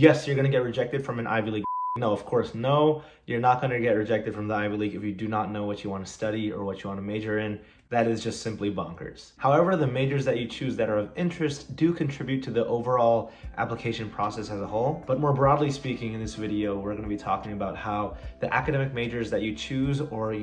yes, you're going to get rejected from an Ivy League. No, of course, no. You're not going to get rejected from the Ivy League if you do not know what you want to study or what you want to major in. That is just simply bonkers. However, the majors that you choose that are of interest do contribute to the overall application process as a whole. But more broadly speaking, in this video, we're going to be talking about how the academic majors that you choose or,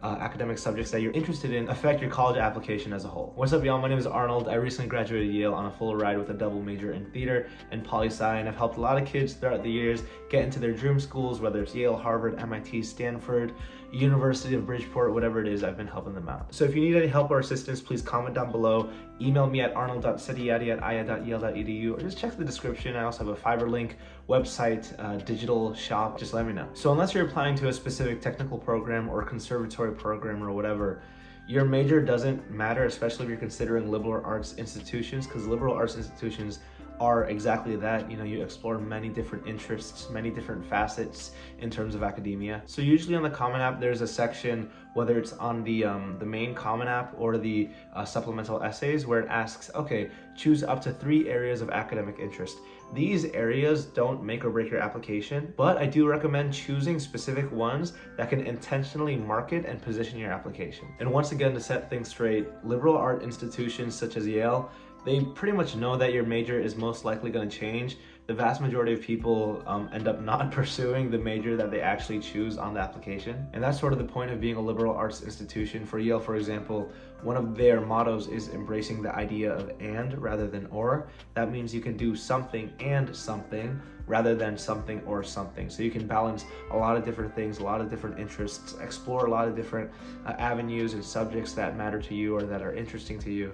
academic subjects that you're interested in affect your college application as a whole. What's up, y'all? My name is Arnold. I recently graduated Yale on a full ride with a double major in theater and poli-sci, and I've helped a lot of kids throughout the years get into their dream schools, whether it's Yale, Harvard, MIT, Stanford, University of Bridgeport, whatever it is, I've been helping them out. So if you need any help or assistance, please comment down below. Email me at arnold.setiadi@iya.yale.edu, or just check the description. I also have a Fiverr link, website, digital shop. Just let me know. So unless you're applying to a specific technical program or conservatory program or whatever, your major doesn't matter, especially if you're considering liberal arts institutions, because liberal arts institutions are exactly that. You explore many different interests, many different facets in terms of academia. So usually on the Common App, there's a section, whether it's on the main Common App or the supplemental essays, where it asks, okay, choose up to 3 areas of academic interest. These areas don't make or break your application, but I do recommend choosing specific ones that can intentionally market and position your application. And once again, to set things straight, liberal art institutions such as Yale, they pretty much know that your major is most likely going to change. The vast majority of people end up not pursuing the major that they actually choose on the application. And that's sort of the point of being a liberal arts institution. For Yale, for example, one of their mottos is embracing the idea of and rather than or. That means you can do something and something rather than something or something. So you can balance a lot of different things, a lot of different interests, explore a lot of different avenues and subjects that matter to you or that are interesting to you.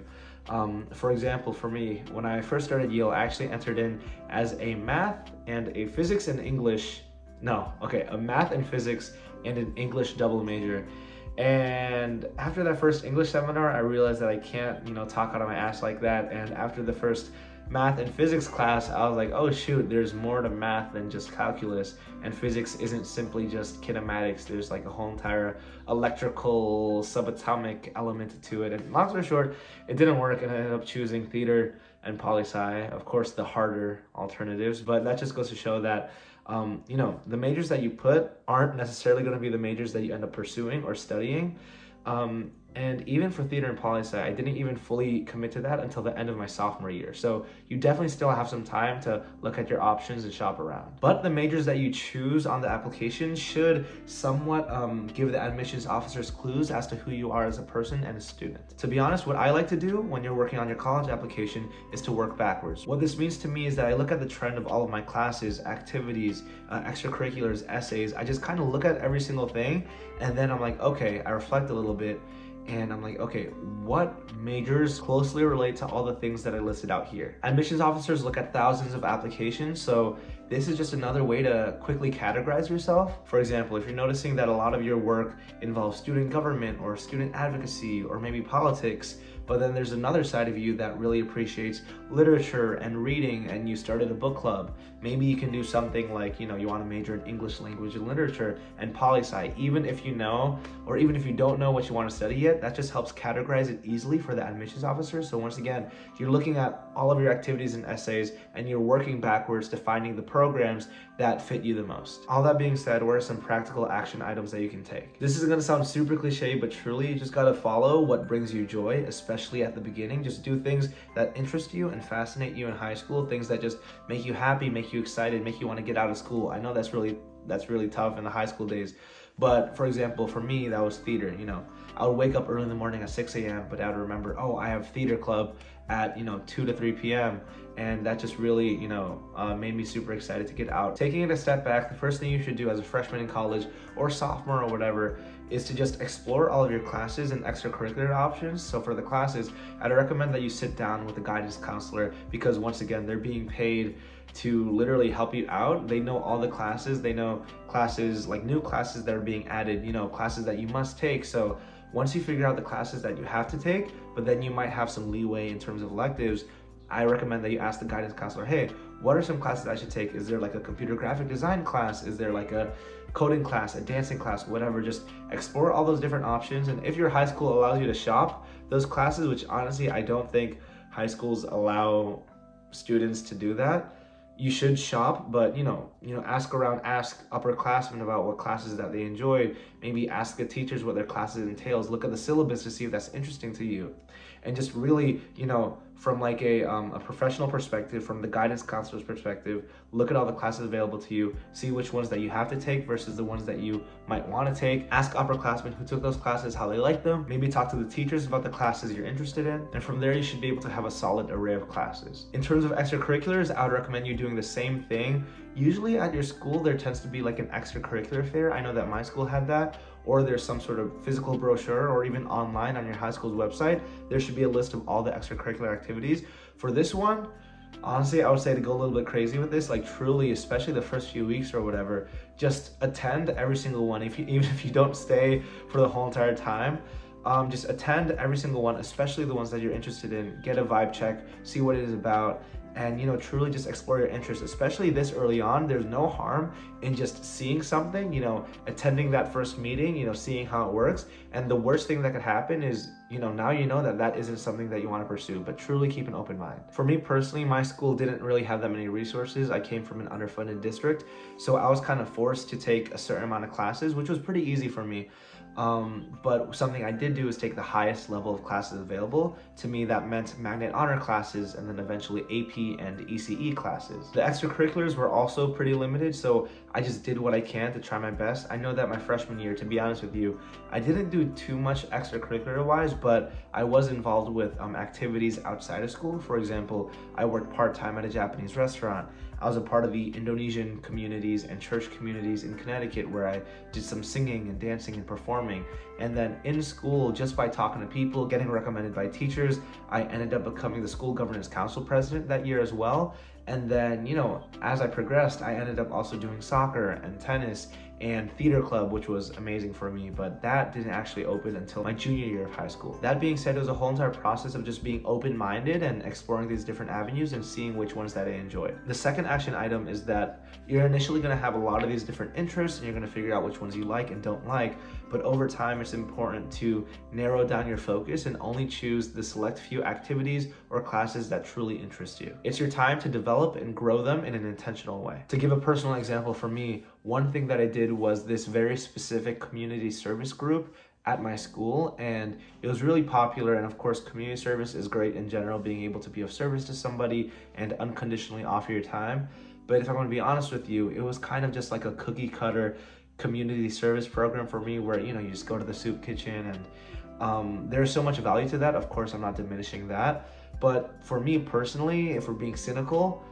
For example, for me, when I first started Yale, I actually entered in as a math and a physics and English, a math and physics and an English double major. And after that first English seminar, I realized that I can't, talk out of my ass like that. And after the first math and physics class, I was like, oh shoot, there's more to math than just calculus, and physics isn't simply just kinematics. There's like a whole entire electrical subatomic element to it. And long story short, it didn't work, and I ended up choosing theater and poli-sci, of course the harder alternatives. But that just goes to show that the majors that you put aren't necessarily going to be the majors that you end up pursuing or studying. And even for theater and poli-sci, I didn't even fully commit to that until the end of my sophomore year. So you definitely still have some time to look at your options and shop around. But the majors that you choose on the application should somewhat give the admissions officers clues as to who you are as a person and a student. To be honest, what I like to do when you're working on your college application is to work backwards. What this means to me is that I look at the trend of all of my classes, activities, extracurriculars, essays. I just kind of look at every single thing, and then I'm like, okay, I reflect a little bit, and I'm like, okay, what majors closely relate to all the things that I listed out here? Admissions officers look at thousands of applications, so this is just another way to quickly categorize yourself. For example, if you're noticing that a lot of your work involves student government or student advocacy or maybe politics, but then there's another side of you that really appreciates literature and reading, and you started a book club. Maybe you can do something like, you want to major in English language and literature and poli-sci. Even if you know, or even if you don't know what you want to study yet, that just helps categorize it easily for the admissions officers. So once again, you're looking at all of your activities and essays, and you're working backwards to finding the programs that fit you the most. All that being said, what are some practical action items that you can take? This is going to sound super cliche, but truly you just got to follow what brings you joy, especially at the beginning. Just do things that interest you and fascinate you in high school, things that just make you happy, make you excited, make you want to get out of school. I know that's really tough in the high school days, but for example, for me, that was theater. I would wake up early in the morning at 6 a.m., but I would remember, oh, I have theater club at 2 to 3 p.m. And that just really, made me super excited to get out. Taking it a step back, the first thing you should do as a freshman in college or sophomore or whatever is to just explore all of your classes and extracurricular options. So for the classes, I'd recommend that you sit down with a guidance counselor, because once again, they're being paid to literally help you out. They know all the classes. They know classes, like new classes that are being added, classes that you must take. So once you figure out the classes that you have to take, but then you might have some leeway in terms of electives, I recommend that you ask the guidance counselor, hey, what are some classes I should take? Is there like a computer graphic design class? Is there like a coding class, a dancing class, whatever? Just explore all those different options. And if your high school allows you to shop those classes, which honestly, I don't think high schools allow students to do that, you should shop, but ask around, ask upperclassmen about what classes that they enjoyed. Maybe ask the teachers what their classes entails. Look at the syllabus to see if that's interesting to you. And just really, from like a professional perspective, from the guidance counselor's perspective, look at all the classes available to you, see which ones that you have to take versus the ones that you might want to take. Ask upperclassmen who took those classes how they like them. Maybe talk to the teachers about the classes you're interested in. And from there, you should be able to have a solid array of classes. In terms of extracurriculars, I would recommend you doing the same thing. Usually at your school, there tends to be like an extracurricular fair. I know that my school had that, or there's some sort of physical brochure, or even online on your high school's website, there should be a list of all the extracurricular activities. For this one, honestly, I would say to go a little bit crazy with this, like truly, especially the first few weeks or whatever, just attend every single one. Even if you don't stay for the whole entire time, just attend every single one, especially the ones that you're interested in. Get a vibe check, see what it is about, and truly just explore your interests, especially this early on. There's no harm in just seeing something, attending that first meeting, seeing how it works. And the worst thing that could happen is, now that isn't something that you want to pursue, but truly keep an open mind. For me personally, my school didn't really have that many resources. I came from an underfunded district, so I was kind of forced to take a certain amount of classes, which was pretty easy for me. But something I did do is take the highest level of classes available. To me, that meant magnet honor classes and then eventually AP and ECE classes. The extracurriculars were also pretty limited, so I just did what I can to try my best. I know that my freshman year, to be honest with you, I didn't do too much extracurricular wise, but I was involved with activities outside of school. For example, I worked part-time at a Japanese restaurant. I was a part of the Indonesian communities and church communities in Connecticut, where I did some singing and dancing and performing. And then in school, just by talking to people, getting recommended by teachers, I ended up becoming the school governance council president that year as well. And then, as I progressed, I ended up also doing soccer and tennis and theater club, which was amazing for me, but that didn't actually open until my junior year of high school. That being said, it was a whole entire process of just being open-minded and exploring these different avenues and seeing which ones that I enjoy. The second action item is that you're initially going to have a lot of these different interests, and you're going to figure out which ones you like and don't like, but over time it's important to narrow down your focus and only choose the select few activities or classes that truly interest you. It's your time to develop and grow them in an intentional way. To give a personal example for me, one thing that I did was this very specific community service group at my school, and it was really popular. And of course, community service is great in general, being able to be of service to somebody and unconditionally offer your time. But if I'm going to be honest with you, it was kind of just like a cookie cutter community service program for me, where you just go to the soup kitchen, and there's so much value to that. Of course, I'm not diminishing that, but for me personally, if we're being cynical,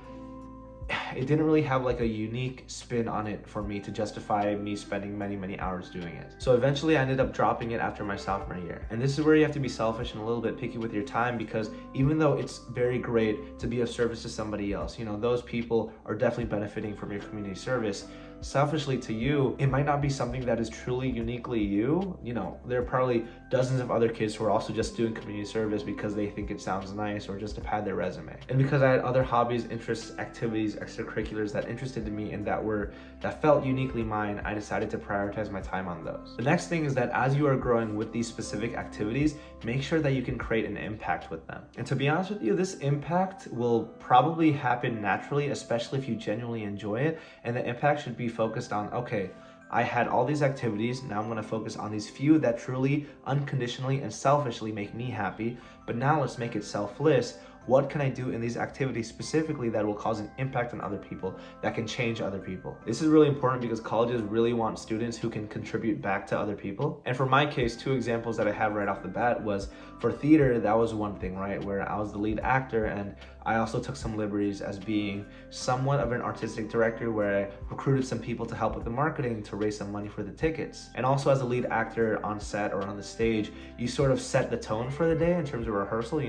it didn't really have like a unique spin on it for me to justify me spending many hours doing it. So eventually I ended up dropping it after my sophomore year. And this is where you have to be selfish and a little bit picky with your time, because even though it's very great to be of service to somebody else, those people are definitely benefiting from your community service. Selfishly to you, it might not be something that is truly uniquely you. There are probably dozens of other kids who are also just doing community service because they think it sounds nice or just to pad their resume. And because I had other hobbies, interests, activities, extracurriculars that interested me and that felt uniquely mine, I decided to prioritize my time on those. The next thing is that as you are growing with these specific activities, make sure that you can create an impact with them. And to be honest with you, this impact will probably happen naturally, especially if you genuinely enjoy it. And the impact should be focused on, okay, I had all these activities, now I'm going to focus on these few that truly, unconditionally, and selfishly make me happy, but now let's make it selfless. What can I do in these activities specifically that will cause an impact on other people, that can change other people? This is really important because colleges really want students who can contribute back to other people. And for my case, two examples that I have right off the bat was for theater, that was one thing, right, where I was the lead actor, and I also took some liberties as being somewhat of an artistic director, where I recruited some people to help with the marketing to raise some money for the tickets. And also as a lead actor on set or on the stage, you sort of set the tone for the day in terms of rehearsal,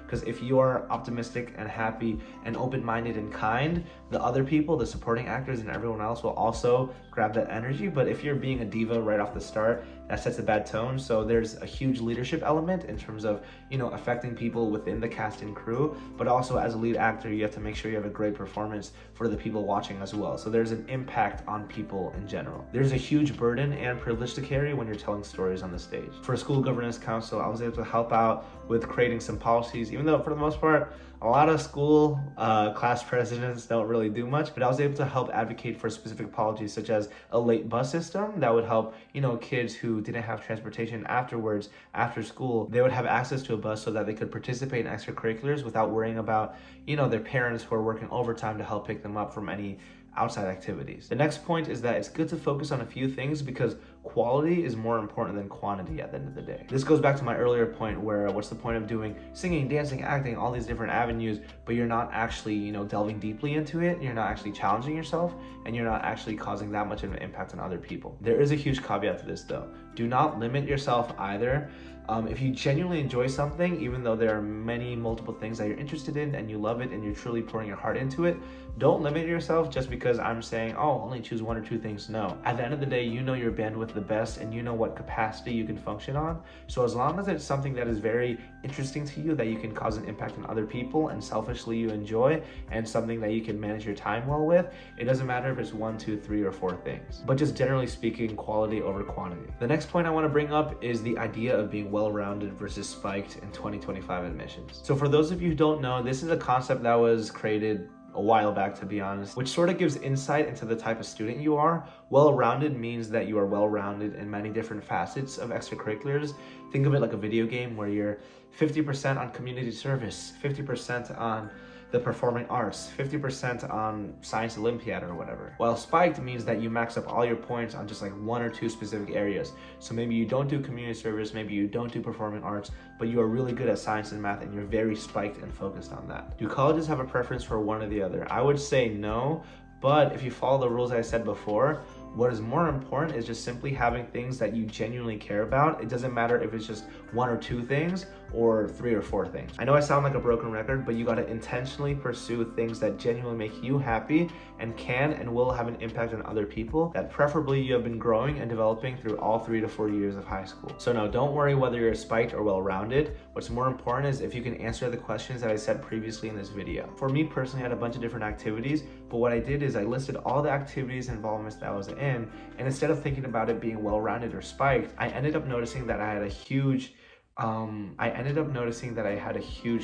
because if you are optimistic and happy and open-minded and kind, the other people, the supporting actors and everyone else will also grab that energy. But if you're being a diva right off the start, that sets a bad tone. So there's a huge leadership element in terms of, affecting people within the cast and crew, but also as a lead actor, you have to make sure you have a great performance for the people watching as well. So there's an impact on people in general. There's a huge burden and privilege to carry when you're telling stories on the stage. For a school governance council, I was able to help out with creating some policies, even though for the most part, A lot of school class presidents don't really do much, but I was able to help advocate for specific policies such as a late bus system that would help, kids who didn't have transportation afterwards, after school, they would have access to a bus so that they could participate in extracurriculars without worrying about, their parents who are working overtime to help pick them up from any outside activities. The next point is that it's good to focus on a few things because quality is more important than quantity at the end of the day. This goes back to my earlier point where what's the point of doing singing, dancing, acting, all these different avenues, but you're not actually, delving deeply into it, you're not actually challenging yourself, and you're not actually causing that much of an impact on other people. There is a huge caveat to this though. Do not limit yourself either. If you genuinely enjoy something, even though there are multiple things that you're interested in and you love it and you're truly pouring your heart into it, don't limit yourself just because I'm saying, oh, only choose one or two things. No. At the end of the day, you know your bandwidth the best and you know what capacity you can function on. So as long as it's something that is very interesting to you, that you can cause an impact on other people and selfishly you enjoy, and something that you can manage your time well with, it doesn't matter if it's 1, 2, 3, or 4 things. But just generally speaking, quality over quantity. The next point I want to bring up is the idea of being well-rounded versus spiked in 2025 admissions. So for those of you who don't know, this is a concept that was created a while back, to be honest, which sort of gives insight into the type of student you are. Well-rounded means that you are well-rounded in many different facets of extracurriculars. Think of it like a video game where you're 50% on community service, 50% on the performing arts, 50% on science Olympiad or whatever. While spiked means that you max up all your points on just like 1 or 2 specific areas. So maybe you don't do community service, maybe you don't do performing arts, but you are really good at science and math and you're very spiked and focused on that. Do colleges have a preference for one or the other? I would say no, but if you follow the rules I said before, what is more important is just simply having things that you genuinely care about. It doesn't matter if it's just 1 or 2 things or 3 or 4 things. I know I sound like a broken record, but you gotta intentionally pursue things that genuinely make you happy and can and will have an impact on other people that preferably you have been growing and developing through all 3 to 4 years of high school. So no, don't worry whether you're spiked or well-rounded. What's more important is if you can answer the questions that I said previously in this video. For me personally, I had a bunch of different activities, but what I did is I listed all the activities and involvements that I was in, and instead of thinking about it being well-rounded or spiked, I ended up noticing that I had a huge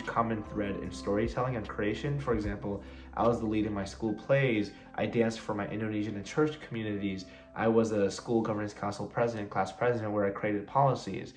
common thread in storytelling and creation. For example, I was the lead in my school plays, I danced for my Indonesian and church communities, I was a school governance council president, class president, where I created policies.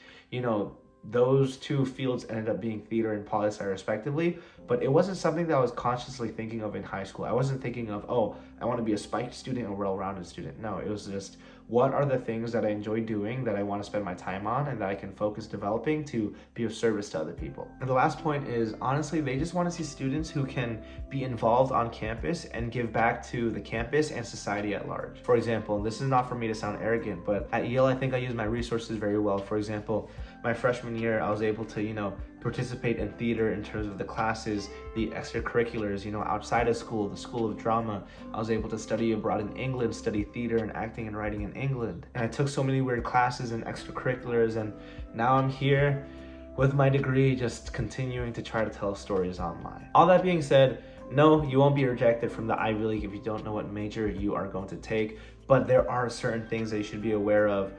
Those 2 fields ended up being theater and poli-sci respectively, but it wasn't something that I was consciously thinking of in high school. I wasn't thinking of, oh, I want to be a spiked student or well-rounded student. No, it was just, what are the things that I enjoy doing that I want to spend my time on and that I can focus developing to be of service to other people. And the last point is, honestly, they just want to see students who can be involved on campus and give back to the campus and society at large. For example, and this is not for me to sound arrogant, but at Yale, I think I use my resources very well. For example, my freshman year, I was able to, participate in theater in terms of the classes, the extracurriculars, outside of school, the School of Drama. I was able to study abroad in England, study theater and acting and writing in England. And I took so many weird classes and extracurriculars, and now I'm here with my degree, just continuing to try to tell stories online. All that being said, no, you won't be rejected from the Ivy League if you don't know what major you are going to take, but there are certain things that you should be aware of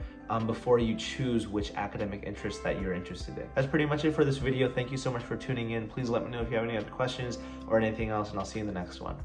before you choose which academic interest that you're interested in. That's pretty much it for this video. Thank you so much for tuning in. Please let me know if you have any other questions or anything else, and I'll see you in the next one.